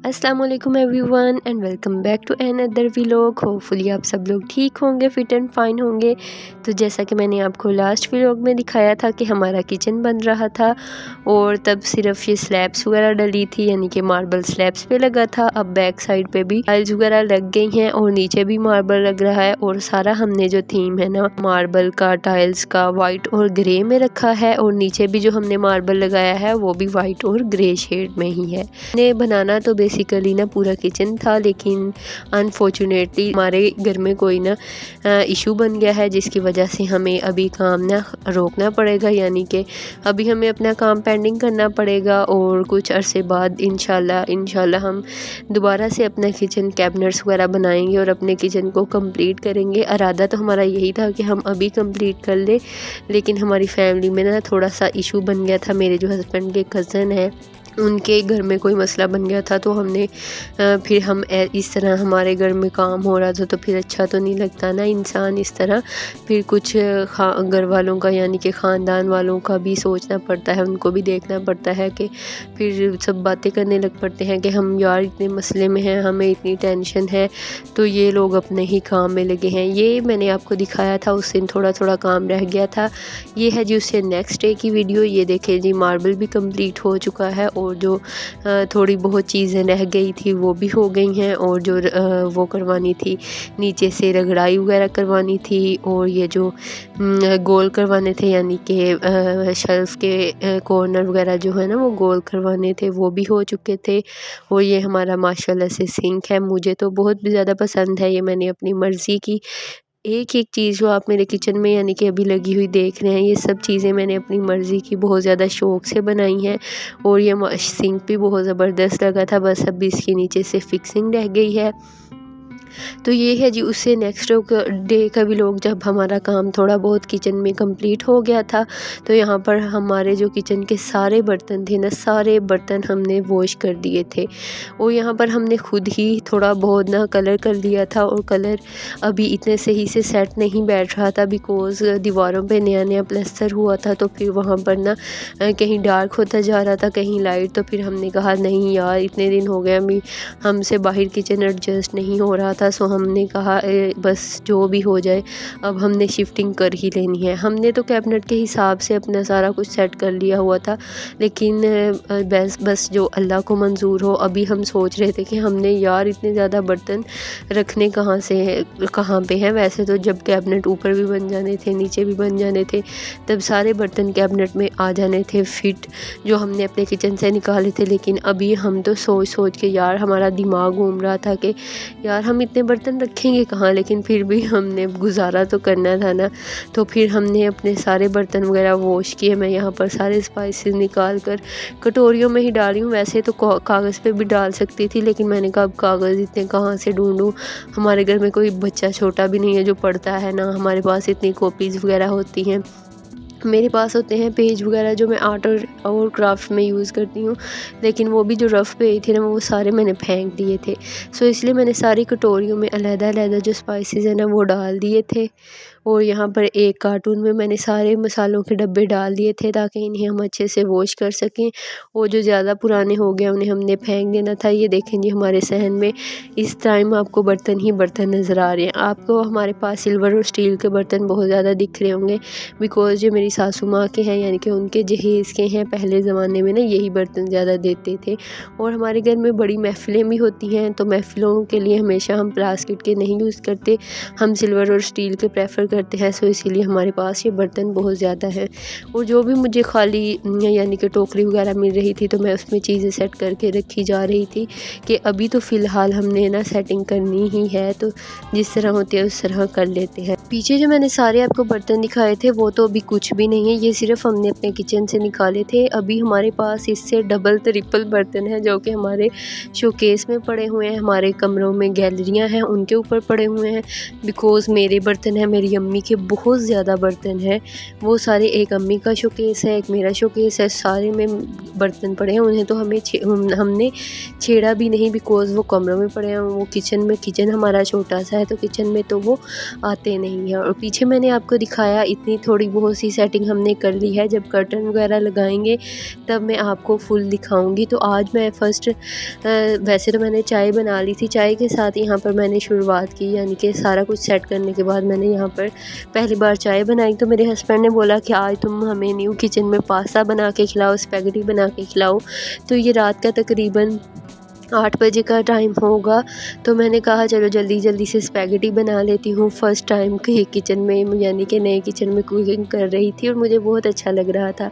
अस्सलाम वालेकुम everyone and welcome back to another vlog. Hopefully आप सब लोग ठीक होंगे, फिट एंड फाइन होंगे। तो जैसा कि मैंने आपको लास्ट व्लॉग में दिखाया था कि हमारा किचन बन रहा था और तब सिर्फ ये स्लैब्स वगैरह डली थी, यानी कि मार्बल स्लैब्स पे लगा था। अब बैक साइड पे भी टाइल्स वगैरह लग गई हैं और नीचे भी मार्बल लग रहा है। और सारा हमने जो थीम है ना मार्बल का, टाइल्स का, वाइट और ग्रे में रखा है। और नीचे भी जो हमने मार्बल लगाया है वो भी वाइट और ग्रे शेड में ही है। ने बनाना तो बेसिकली ना पूरा किचन था, लेकिन अनफॉर्चुनेटली हमारे घर में कोई ना इशू बन गया है, जिसकी वजह से हमें अभी काम ना रोकना पड़ेगा, यानी कि अभी हमें अपना काम पेंडिंग करना पड़ेगा। और कुछ अरसे बाद इंशाल्लाह हम दोबारा से अपना किचन कैबिनेट्स वगैरह बनाएंगे और अपने किचन को कंप्लीट करेंगे। इरादा तो हमारा यही था कि हम अभी कंप्लीट कर ले, लेकिन हमारी फैमिली में ना थोड़ा सा इशू बन गया था। मेरे जो हस्बैंड के कज़न है उनके घर में कोई मसला बन गया था, तो हमने फिर हम इस तरह हमारे घर में काम हो रहा था, तो फिर अच्छा तो नहीं लगता ना इंसान इस तरह। फिर कुछ घर वालों का यानी कि ख़ानदान वालों का भी सोचना पड़ता है, उनको भी देखना पड़ता है कि फिर सब बातें करने लग पड़ते हैं कि हम यार इतने मसले में हैं, हमें इतनी टेंशन है, तो ये लोग अपने ही काम में लगे हैं। ये मैंने आपको दिखाया था, उस दिन थोड़ा थोड़ा काम रह गया था। ये है जी उससे नेक्स्ट डे की वीडियो। ये देखें जी मार्बल भी कंप्लीट हो चुका है और जो थोड़ी बहुत चीज़ें रह गई थी वो भी हो गई हैं। और जो वो करवानी थी, नीचे से रगड़ाई वगैरह करवानी थी, और ये जो गोल करवाने थे यानी कि शेल्फ के कॉर्नर वगैरह जो है ना वो गोल करवाने थे, वो भी हो चुके थे। और ये हमारा माशाल्लाह से सिंक है, मुझे तो बहुत ज़्यादा पसंद है। ये मैंने अपनी मर्ज़ी की एक एक चीज़ जो आप मेरे किचन में यानी कि अभी लगी हुई देख रहे हैं, ये सब चीज़ें मैंने अपनी मर्ज़ी की बहुत ज़्यादा शौक़ से बनाई हैं। और ये सिंक भी बहुत ज़बरदस्त लगा था, बस अभी इसके नीचे से फिक्सिंग रह गई है। तो ये है जी उससे नेक्स्ट डे का भी लोग, जब हमारा काम थोड़ा बहुत किचन में कंप्लीट हो गया था, तो यहाँ पर हमारे जो किचन के सारे बर्तन थे ना, सारे बर्तन हमने वॉश कर दिए थे। और यहाँ पर हमने खुद ही थोड़ा बहुत ना कलर कर लिया था, और कलर अभी इतने सही से सेट नहीं बैठ रहा था, बिकॉज़ दीवारों पे नया नया प्लस्तर हुआ था। तो फिर वहाँ पर ना कहीं डार्क होता जा रहा था, कहीं लाइट। तो फिर हमने कहा नहीं यार, इतने दिन हो गए अभी हमसे बाहर किचन एडजस्ट नहीं हो रहा था। सो हमने कहा बस जो भी हो जाए, अब हमने शिफ्टिंग कर ही लेनी है। हमने तो कैबिनेट के हिसाब से अपना सारा कुछ सेट कर लिया हुआ था, लेकिन बस जो अल्लाह को मंजूर हो। अभी हम सोच रहे थे कि हमने यार इतने ज़्यादा बर्तन रखने कहाँ पे हैं। वैसे तो जब कैबिनेट ऊपर भी बन जाने थे, नीचे भी बन जाने थे, तब सारे बर्तन कैबिनेट में आ जाने थे फिट, जो हमने अपने किचन से निकाले थे। लेकिन अभी हम तो सोच सोच के यार हमारा दिमाग घूम रहा था कि यार हम इतने बर्तन रखेंगे कहाँ, लेकिन फिर भी हमने गुजारा तो करना था ना। तो फिर हमने अपने सारे बर्तन वगैरह वॉश किए। मैं यहाँ पर सारे स्पाइसेस निकाल कर कटोरियों में ही डाली हूँ। वैसे तो कागज़ पे भी डाल सकती थी, लेकिन मैंने कहा अब कागज़ इतने कहाँ से ढूंढूँ। हमारे घर में कोई बच्चा छोटा भी नहीं है जो पढ़ता है ना, हमारे पास इतनी कॉपीज़ वगैरह होती हैं। मेरे पास होते हैं पेज वगैरह जो मैं आर्ट और क्राफ्ट में यूज़ करती हूँ, लेकिन वो भी जो रफ़ पेज थे ना वो सारे मैंने फेंक दिए थे। सो इसलिए मैंने सारी कटोरियों में अलग-अलग जो स्पाइसेस हैं ना वो डाल दिए थे। और यहाँ पर एक कार्टून में मैंने सारे मसालों के डब्बे डाल दिए थे, ताकि इन्हें हम अच्छे से वॉश कर सकें। और जो ज़्यादा पुराने हो गए उन्हें हमने फेंक देना था। ये देखें जी हमारे सहन में इस टाइम आपको बर्तन ही बर्तन नज़र आ रहे हैं। आपको हमारे पास सिल्वर और स्टील के बर्तन बहुत ज़्यादा दिख रहे होंगे, बिकॉज़ जो मेरी सासू माँ के हैं यानी कि उनके जहेज़ के हैं, पहले ज़माने में ना यही बर्तन ज़्यादा देते थे। और हमारे घर में बड़ी महफ़िलें भी होती हैं, तो महफ़िलों के लिए हमेशा हम प्लास्टिक के नहीं यूज़ करते, हम सिल्वर और स्टील के प्रेफर करते हैं। सो इसीलिए हमारे पास ये बर्तन बहुत ज़्यादा हैं। और जो भी मुझे खाली यानी कि टोकरी वगैरह मिल रही थी, तो मैं उसमें चीज़ें सेट करके रखी जा रही थी कि अभी तो फ़िलहाल हमने ना सेटिंग करनी ही है, तो जिस तरह होती है उस तरह कर लेते हैं। पीछे जो मैंने सारे आपको बर्तन दिखाए थे वो तो अभी कुछ भी नहीं है, ये सिर्फ हमने अपने किचन से निकाले थे। अभी हमारे पास इससे डबल ट्रिपल बर्तन हैं, जो कि हमारे शोकेस में पड़े हुए हैं, हमारे कमरों में गैलरियाँ हैं उनके ऊपर पड़े हुए हैं। बिकॉज़ मेरे बर्तन हैं, मेरी अम्मी के बहुत ज़्यादा बर्तन हैं, वो सारे, एक अम्मी का शोकेस है, एक मेरा शोकेस है, सारे में बर्तन पड़े हैं। उन्हें तो हमने छेड़ा भी नहीं, बिकॉज़ वो कमरों में पड़े हैं। वो किचन हमारा छोटा सा है, तो किचन में तो वो आते नहीं हैं। और पीछे मैंने आपको दिखाया, इतनी थोड़ी बहुत सी सेटिंग हमने कर ली है। जब कर्टन वगैरह लगाएंगे तब मैं आपको फुल दिखाऊंगी। तो आज मैं फ़र्स्ट वैसे तो मैंने चाय बना ली थी, चाय के साथ यहाँ पर मैंने शुरुआत की, यानी कि सारा कुछ सेट करने के बाद मैंने यहाँ पर पहली बार चाय बनाई। तो मेरे हस्बैंड ने बोला कि आज तुम हमें न्यू किचन में पास्ता बना के खिलाओ, स्पैगेटी बना के खिलाओ। तो ये रात का तकरीबन 8 बजे का टाइम होगा, तो मैंने कहा चलो जल्दी जल्दी से स्पैगेटी बना लेती हूँ। फ़र्स्ट टाइम के किचन में, यानी कि नए किचन में कुकिंग कर रही थी और मुझे बहुत अच्छा लग रहा था,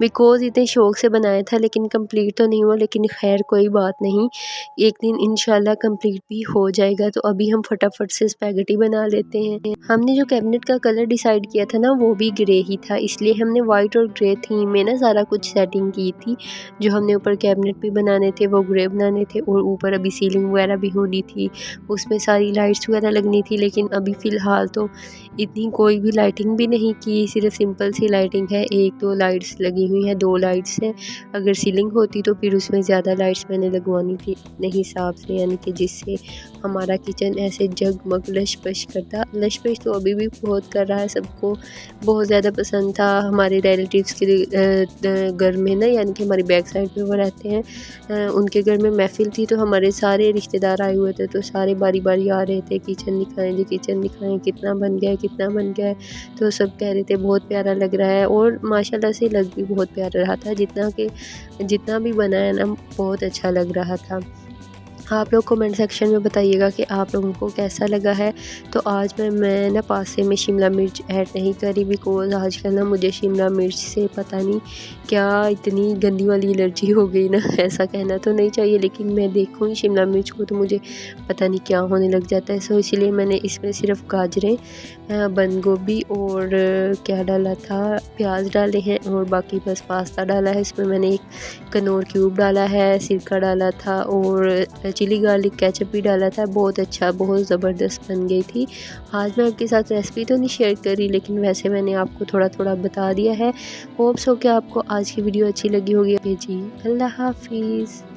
बिकॉज़ इतने शौक़ से बनाया था, लेकिन कंप्लीट तो नहीं हुआ। लेकिन खैर कोई बात नहीं, एक दिन इंशाल्लाह कंप्लीट भी हो जाएगा। तो अभी हम फटाफट से स्पैगेटी बना लेते हैं। हमने जो कैबिनेट का कलर डिसाइड किया था ना, वो भी ग्रे ही था, इसलिए हमने वाइट और ग्रे थीम में ना सारा कुछ सेटिंग की थी। जो हमने ऊपर कैबिनेट भी बनाने थे वो ग्रे बनाने थे, और ऊपर अभी सीलिंग वगैरह भी होनी थी, उसमें सारी लाइट्स वगैरह लगनी थी। लेकिन अभी फ़िलहाल तो इतनी कोई भी लाइटिंग भी नहीं की, सिर्फ सिंपल सी लाइटिंग है। 1-2 लाइट्स लगी हुई हैं, 2 लाइट्स हैं। अगर सीलिंग होती तो फिर उसमें ज़्यादा लाइट्स मैंने लगवानी थी अपने हिसाब से, यानी कि जिससे हमारा किचन ऐसे जगमग लशपश करता। लशपश तो अभी भी बहुत कर रहा है, सबको बहुत ज़्यादा पसंद था। हमारे रिलेटिव्स के घर में ना, यानी कि हमारी बैक साइड पे वो रहते हैं, उनके घर में महफिल थी, तो हमारे सारे रिश्तेदार आए हुए थे। तो सारे बारी बारी आ रहे थे, किचन दिखाएं जी, किचन दिखाएं, कितना बन गया है, कितना बन गया है। तो सब कह रहे थे बहुत प्यारा लग रहा है, और माशाल्लाह से लग भी बहुत प्यारा रहा था। जितना भी बनाया ना, बहुत अच्छा लग रहा था। आप लोग कमेंट सेक्शन में बताइएगा कि आप लोगों को कैसा लगा है। तो आज मैं ना पास्ते में शिमला मिर्च ऐड नहीं करी, बिकॉज़ आजकल ना मुझे शिमला मिर्च से पता नहीं क्या इतनी गंदी वाली एलर्जी हो गई ना। ऐसा कहना तो नहीं चाहिए, लेकिन मैं देखूँगी शिमला मिर्च को तो मुझे पता नहीं क्या होने लग जाता है। सो इसलिए मैंने इसमें सिर्फ गाजरें, बंद गोभी और क्या डाला था, प्याज डाले हैं, और बाकी बस पास्ता डाला है। इसमें मैंने एक कनौर क्यूब डाला है, सिरका डाला था, और चिली गार्लिक केचप भी डाला था। बहुत अच्छा, बहुत ज़बरदस्त बन गई थी। आज मैं आपके साथ रेसिपी तो नहीं शेयर करी, लेकिन वैसे मैंने आपको थोड़ा थोड़ा बता दिया है। होप्स हो कि आपको आज की वीडियो अच्छी लगी होगी। जी, अल्लाह हाफिज़।